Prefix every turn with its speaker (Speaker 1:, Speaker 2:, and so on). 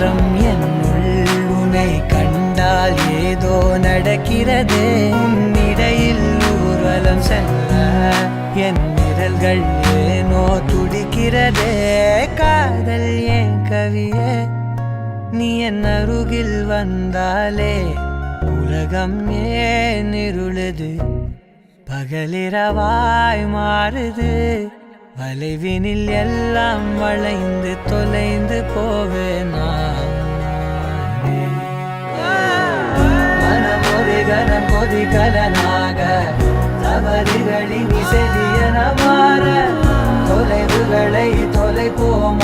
Speaker 1: மாற்றம் என்னுள் உன்னை கண்டால் ஏதோ நடக்கிறதே இடையில் ஊர்வலம் செல்ல என் விரல்கள் ஏனோ துடிக்கிறதே காதல் ஏன் கவியே நீ என் அருகில் வந்தாலே உலகம் ஏன் இருளுது பகலிரவாய் மாறுது வளைவினில் எல்லாம் வளைந்து தொலைந்து போவேனா மனம் ஒரு கணம் கொதிகலனாக தவறுகளின் இசையன மாற தொலைவுகளை தொலைப்போம்